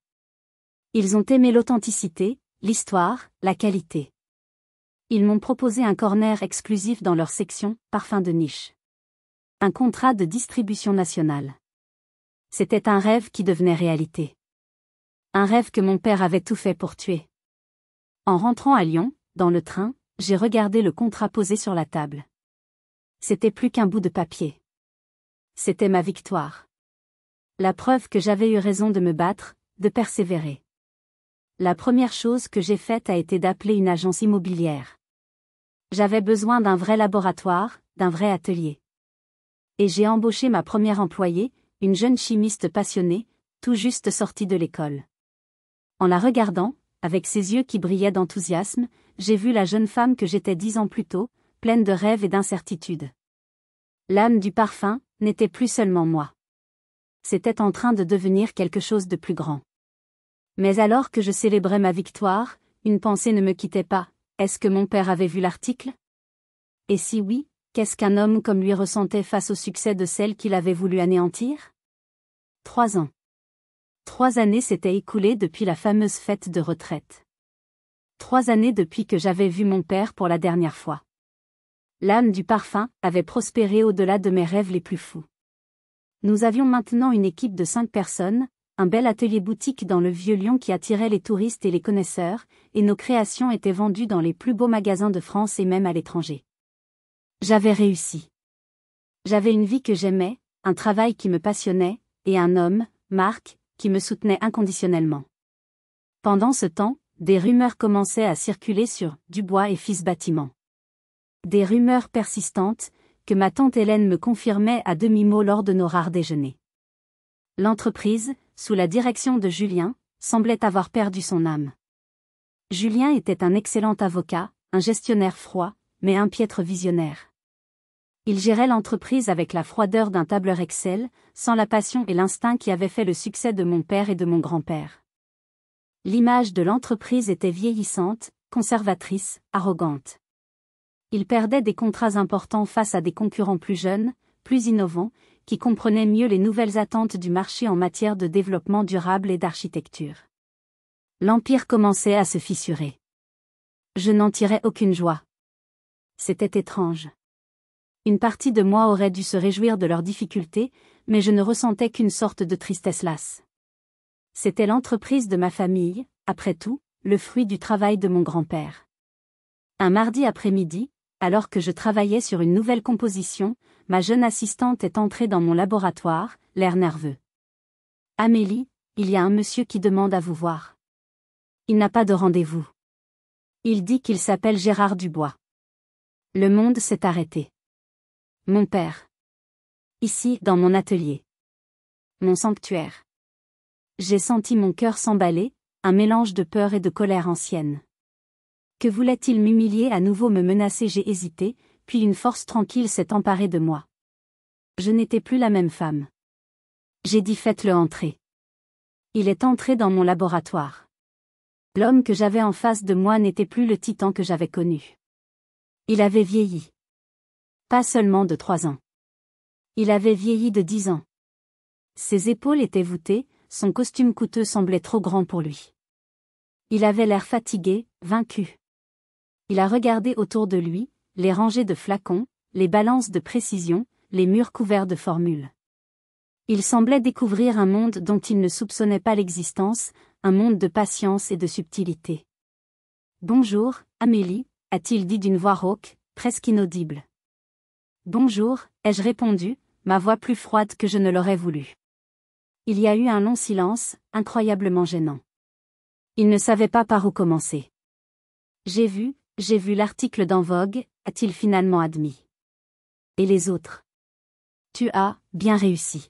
Ils ont aimé l'authenticité, l'histoire, la qualité. Ils m'ont proposé un corner exclusif dans leur section « Parfums de niche ». Un contrat de distribution nationale. C'était un rêve qui devenait réalité. Un rêve que mon père avait tout fait pour tuer. En rentrant à Lyon, dans le train, j'ai regardé le contrat posé sur la table. C'était plus qu'un bout de papier. C'était ma victoire. La preuve que j'avais eu raison de me battre, de persévérer. La première chose que j'ai faite a été d'appeler une agence immobilière. J'avais besoin d'un vrai laboratoire, d'un vrai atelier. Et j'ai embauché ma première employée, une jeune chimiste passionnée, tout juste sortie de l'école. En la regardant, avec ses yeux qui brillaient d'enthousiasme, j'ai vu la jeune femme que j'étais 10 ans plus tôt, pleine de rêves et d'incertitudes. L'âme du parfum n'était plus seulement moi. C'était en train de devenir quelque chose de plus grand. Mais alors que je célébrais ma victoire, une pensée ne me quittait pas. Est-ce que mon père avait vu l'article? Et si oui, qu'est-ce qu'un homme comme lui ressentait face au succès de celle qu'il avait voulu anéantir? 3 ans. 3 années s'étaient écoulées depuis la fameuse fête de retraite. 3 années depuis que j'avais vu mon père pour la dernière fois. L'âme du parfum avait prospéré au-delà de mes rêves les plus fous. Nous avions maintenant une équipe de 5 personnes, un bel atelier boutique dans le vieux Lyon qui attirait les touristes et les connaisseurs, et nos créations étaient vendues dans les plus beaux magasins de France et même à l'étranger. J'avais réussi. J'avais une vie que j'aimais, un travail qui me passionnait, et un homme, Marc, qui me soutenait inconditionnellement. Pendant ce temps, des rumeurs commençaient à circuler sur Dubois et Fils Bâtiment. Des rumeurs persistantes, que ma tante Hélène me confirmait à demi-mot lors de nos rares déjeuners. L'entreprise, sous la direction de Julien, semblait avoir perdu son âme. Julien était un excellent avocat, un gestionnaire froid, mais un piètre visionnaire. Il gérait l'entreprise avec la froideur d'un tableur Excel, sans la passion et l'instinct qui avaient fait le succès de mon père et de mon grand-père. L'image de l'entreprise était vieillissante, conservatrice, arrogante. Il perdait des contrats importants face à des concurrents plus jeunes, plus innovants, qui comprenaient mieux les nouvelles attentes du marché en matière de développement durable et d'architecture. L'empire commençait à se fissurer. Je n'en tirais aucune joie. C'était étrange. Une partie de moi aurait dû se réjouir de leurs difficultés, mais je ne ressentais qu'une sorte de tristesse lasse. C'était l'entreprise de ma famille, après tout, le fruit du travail de mon grand-père. Un mardi après-midi, alors que je travaillais sur une nouvelle composition, ma jeune assistante est entrée dans mon laboratoire, l'air nerveux. « Amélie, il y a un monsieur qui demande à vous voir. Il n'a pas de rendez-vous. Il dit qu'il s'appelle Gérard Dubois. » Le monde s'est arrêté. Mon père. Ici, dans mon atelier. Mon sanctuaire. J'ai senti mon cœur s'emballer, un mélange de peur et de colère ancienne. Que voulait-il m'humilier à nouveau, me menacer? J'ai hésité, puis une force tranquille s'est emparée de moi. Je n'étais plus la même femme. J'ai dit: faites-le entrer. Il est entré dans mon laboratoire. L'homme que j'avais en face de moi n'était plus le titan que j'avais connu. Il avait vieilli. Pas seulement de 3 ans. Il avait vieilli de 10 ans. Ses épaules étaient voûtées, son costume coûteux semblait trop grand pour lui. Il avait l'air fatigué, vaincu. Il a regardé autour de lui, les rangées de flacons, les balances de précision, les murs couverts de formules. Il semblait découvrir un monde dont il ne soupçonnait pas l'existence, un monde de patience et de subtilité. « Bonjour, Amélie », a-t-il dit d'une voix rauque, presque inaudible. « Bonjour », ai-je répondu, ma voix plus froide que je ne l'aurais voulu. Il y a eu un long silence, incroyablement gênant. Il ne savait pas par où commencer. J'ai vu l'article dans Vogue, a-t-il finalement admis. Et les autres? Tu as bien réussi.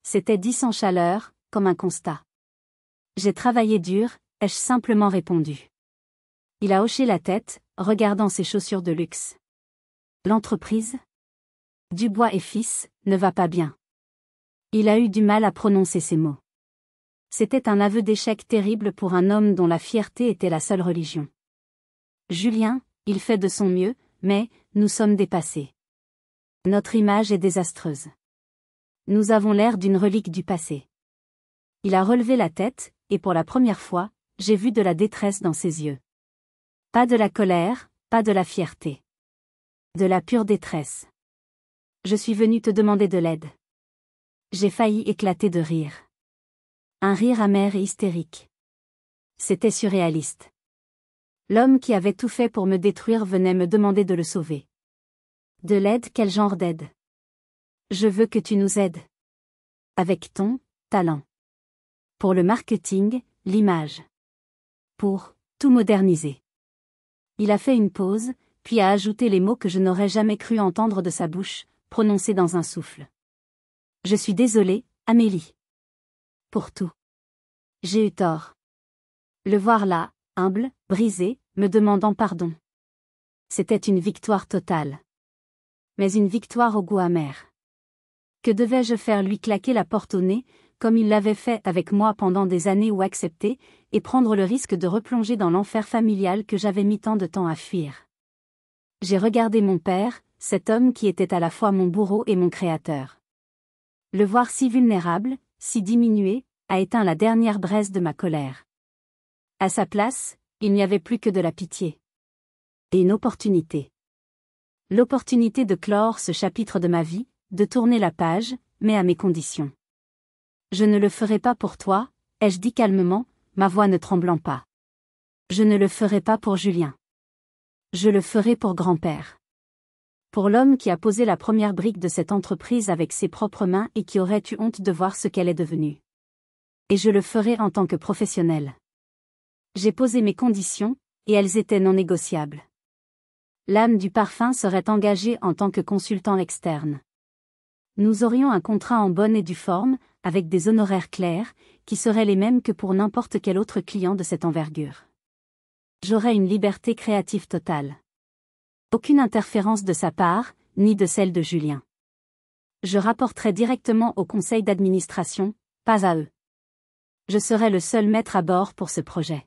C'était dit sans chaleur, comme un constat. J'ai travaillé dur, ai-je simplement répondu. Il a hoché la tête, regardant ses chaussures de luxe. L'entreprise? Dubois et Fils, ne va pas bien. Il a eu du mal à prononcer ces mots. C'était un aveu d'échec terrible pour un homme dont la fierté était la seule religion. Julien, il fait de son mieux, mais nous sommes dépassés. Notre image est désastreuse. Nous avons l'air d'une relique du passé. Il a relevé la tête, et pour la première fois, j'ai vu de la détresse dans ses yeux. Pas de la colère, pas de la fierté. De la pure détresse. Je suis venu te demander de l'aide. J'ai failli éclater de rire. Un rire amer et hystérique. C'était surréaliste. L'homme qui avait tout fait pour me détruire venait me demander de le sauver. De l'aide, quel genre d'aide? Je veux que tu nous aides. Avec ton talent. Pour le marketing, l'image. Pour tout moderniser. Il a fait une pause, puis a ajouté les mots que je n'aurais jamais cru entendre de sa bouche, prononcés dans un souffle. Je suis désolé, Amélie. Pour tout. J'ai eu tort. Le voir là, humble, brisé, me demandant pardon. C'était une victoire totale. Mais une victoire au goût amer. Que devais-je faire, lui claquer la porte au nez, comme il l'avait fait avec moi pendant des années, ou accepter, et prendre le risque de replonger dans l'enfer familial que j'avais mis tant de temps à fuir? J'ai regardé mon père, cet homme qui était à la fois mon bourreau et mon créateur. Le voir si vulnérable, si diminué, a éteint la dernière braise de ma colère. À sa place, il n'y avait plus que de la pitié. Et une opportunité. L'opportunité de clore ce chapitre de ma vie, de tourner la page, mais à mes conditions. Je ne le ferai pas pour toi, ai-je dit calmement, ma voix ne tremblant pas. Je ne le ferai pas pour Julien. Je le ferai pour grand-père. Pour l'homme qui a posé la première brique de cette entreprise avec ses propres mains et qui aurait eu honte de voir ce qu'elle est devenue. Et je le ferai en tant que professionnel. J'ai posé mes conditions, et elles étaient non négociables. L'âme du parfum serait engagée en tant que consultant externe. Nous aurions un contrat en bonne et due forme, avec des honoraires clairs, qui seraient les mêmes que pour n'importe quel autre client de cette envergure. J'aurais une liberté créative totale. Aucune interférence de sa part, ni de celle de Julien. Je rapporterai directement au conseil d'administration, pas à eux. Je serai le seul maître à bord pour ce projet.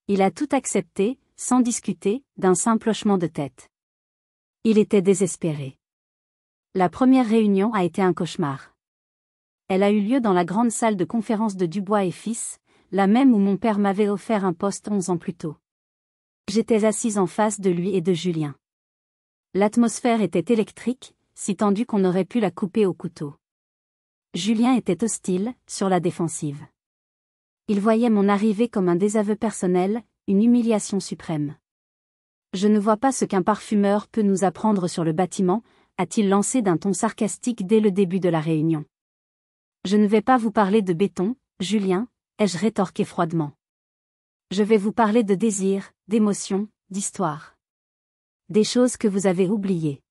Il a tout accepté, sans discuter, d'un simple hochement de tête. Il était désespéré. La première réunion a été un cauchemar. Elle a eu lieu dans la grande salle de conférence de Dubois et Fils, la même où mon père m'avait offert un poste 11 ans plus tôt. J'étais assise en face de lui et de Julien. L'atmosphère était électrique, si tendue qu'on aurait pu la couper au couteau. Julien était hostile, sur la défensive. Il voyait mon arrivée comme un désaveu personnel, une humiliation suprême. Je ne vois pas ce qu'un parfumeur peut nous apprendre sur le bâtiment, a-t-il lancé d'un ton sarcastique dès le début de la réunion. Je ne vais pas vous parler de béton, Julien, ai-je rétorqué froidement. Je vais vous parler de désir, d'émotion, d'histoire. Des choses que vous avez oubliées.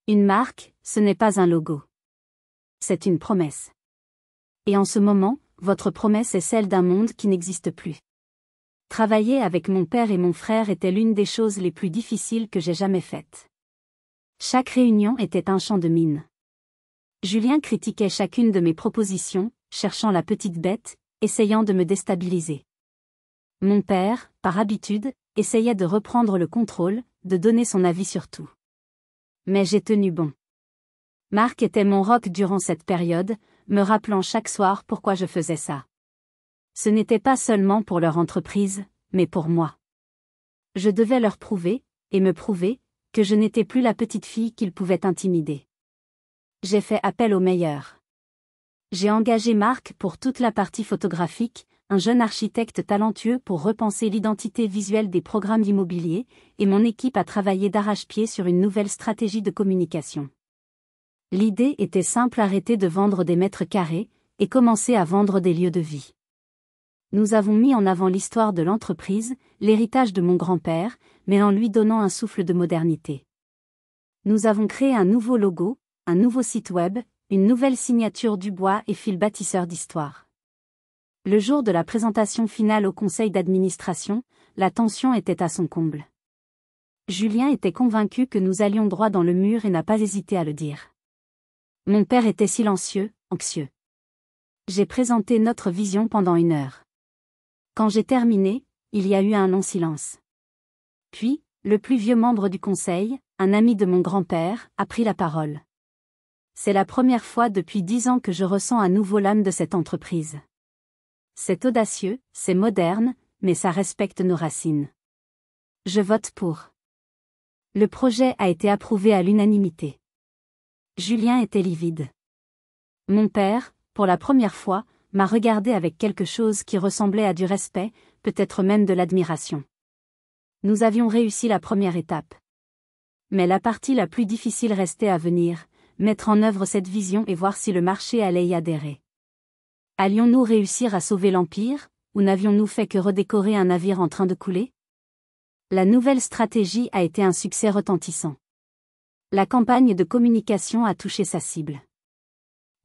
Une marque, ce n'est pas un logo. C'est une promesse. Et en ce moment, votre promesse est celle d'un monde qui n'existe plus. Travailler avec mon père et mon frère était l'une des choses les plus difficiles que j'ai jamais faites. Chaque réunion était un champ de mines. Julien critiquait chacune de mes propositions, cherchant la petite bête, essayant de me déstabiliser. Mon père, par habitude, essayait de reprendre le contrôle, de donner son avis sur tout. Mais j'ai tenu bon. Marc était mon roc durant cette période, me rappelant chaque soir pourquoi je faisais ça. Ce n'était pas seulement pour leur entreprise, mais pour moi. Je devais leur prouver, et me prouver, que je n'étais plus la petite fille qu'ils pouvaient intimider. J'ai fait appel aux meilleurs. J'ai engagé Marc pour toute la partie photographique, un jeune architecte talentueux pour repenser l'identité visuelle des programmes immobiliers, et mon équipe a travaillé d'arrache-pied sur une nouvelle stratégie de communication. L'idée était simple: arrêter de vendre des mètres carrés, et commencer à vendre des lieux de vie. Nous avons mis en avant l'histoire de l'entreprise, l'héritage de mon grand-père, mais en lui donnant un souffle de modernité. Nous avons créé un nouveau logo, un nouveau site web, une nouvelle signature du bois et fil bâtisseur d'histoire. Le jour de la présentation finale au conseil d'administration, la tension était à son comble. Julien était convaincu que nous allions droit dans le mur et n'a pas hésité à le dire. Mon père était silencieux, anxieux. J'ai présenté notre vision pendant 1 heure. Quand j'ai terminé, il y a eu un long silence. Puis, le plus vieux membre du conseil, un ami de mon grand-père, a pris la parole. C'est la première fois depuis 10 ans que je ressens à nouveau l'âme de cette entreprise. C'est audacieux, c'est moderne, mais ça respecte nos racines. Je vote pour. Le projet a été approuvé à l'unanimité. Julien était livide. Mon père, pour la première fois, m'a regardé avec quelque chose qui ressemblait à du respect, peut-être même de l'admiration. Nous avions réussi la première étape. Mais la partie la plus difficile restait à venir, mettre en œuvre cette vision et voir si le marché allait y adhérer. Allions-nous réussir à sauver l'Empire, ou n'avions-nous fait que redécorer un navire en train de couler? La nouvelle stratégie a été un succès retentissant. La campagne de communication a touché sa cible.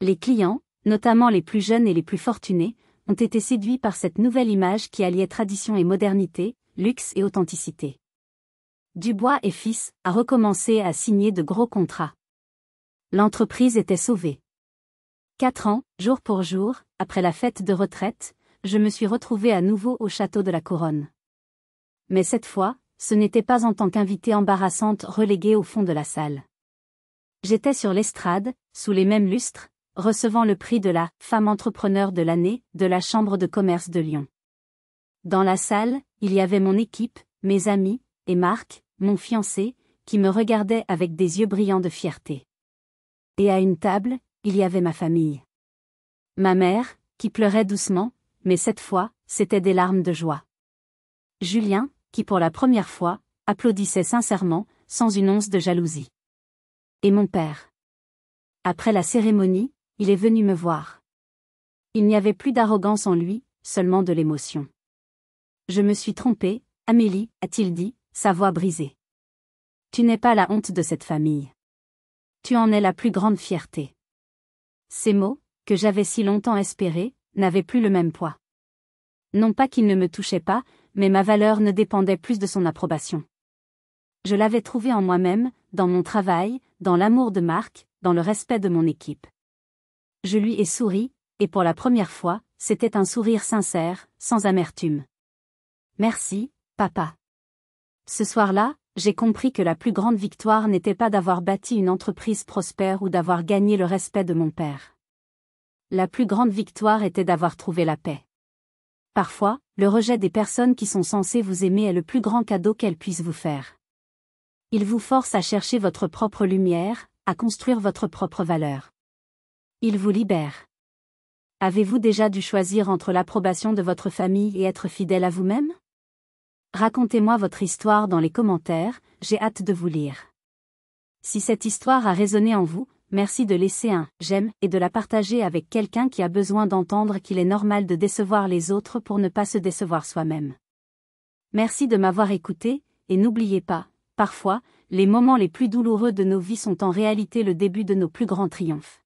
Les clients, notamment les plus jeunes et les plus fortunés, ont été séduits par cette nouvelle image qui alliait tradition et modernité, luxe et authenticité. Dubois et Fils a recommencé à signer de gros contrats. L'entreprise était sauvée. 4 ans, jour pour jour, après la fête de retraite, je me suis retrouvée à nouveau au château de la Couronne. Mais cette fois, ce n'était pas en tant qu'invitée embarrassante reléguée au fond de la salle. J'étais sur l'estrade, sous les mêmes lustres, recevant le prix de la femme entrepreneur de l'année de la Chambre de commerce de Lyon. Dans la salle, il y avait mon équipe, mes amis, et Marc, mon fiancé, qui me regardait avec des yeux brillants de fierté. Et à une table, il y avait ma famille. Ma mère, qui pleurait doucement, mais cette fois, c'était des larmes de joie. Julien, qui pour la première fois, applaudissait sincèrement, sans une once de jalousie. Et mon père. Après la cérémonie, il est venu me voir. Il n'y avait plus d'arrogance en lui, seulement de l'émotion. Je me suis trompée, Amélie, a-t-il dit, sa voix brisée. Tu n'es pas la honte de cette famille. Tu en es la plus grande fierté. Ces mots, que j'avais si longtemps espérés, n'avaient plus le même poids. Non pas qu'il ne me touchait pas, mais ma valeur ne dépendait plus de son approbation. Je l'avais trouvé en moi-même, dans mon travail, dans l'amour de Marc, dans le respect de mon équipe. Je lui ai souri, et pour la première fois, c'était un sourire sincère, sans amertume. Merci, papa. Ce soir-là, j'ai compris que la plus grande victoire n'était pas d'avoir bâti une entreprise prospère ou d'avoir gagné le respect de mon père. La plus grande victoire était d'avoir trouvé la paix. Parfois, le rejet des personnes qui sont censées vous aimer est le plus grand cadeau qu'elles puissent vous faire. Il vous force à chercher votre propre lumière, à construire votre propre valeur. Il vous libère. Avez-vous déjà dû choisir entre l'approbation de votre famille et être fidèle à vous-même? Racontez-moi votre histoire dans les commentaires, j'ai hâte de vous lire. Si cette histoire a résonné en vous, merci de laisser un « j'aime » et de la partager avec quelqu'un qui a besoin d'entendre qu'il est normal de décevoir les autres pour ne pas se décevoir soi-même. Merci de m'avoir écouté, et n'oubliez pas, parfois, les moments les plus douloureux de nos vies sont en réalité le début de nos plus grands triomphes.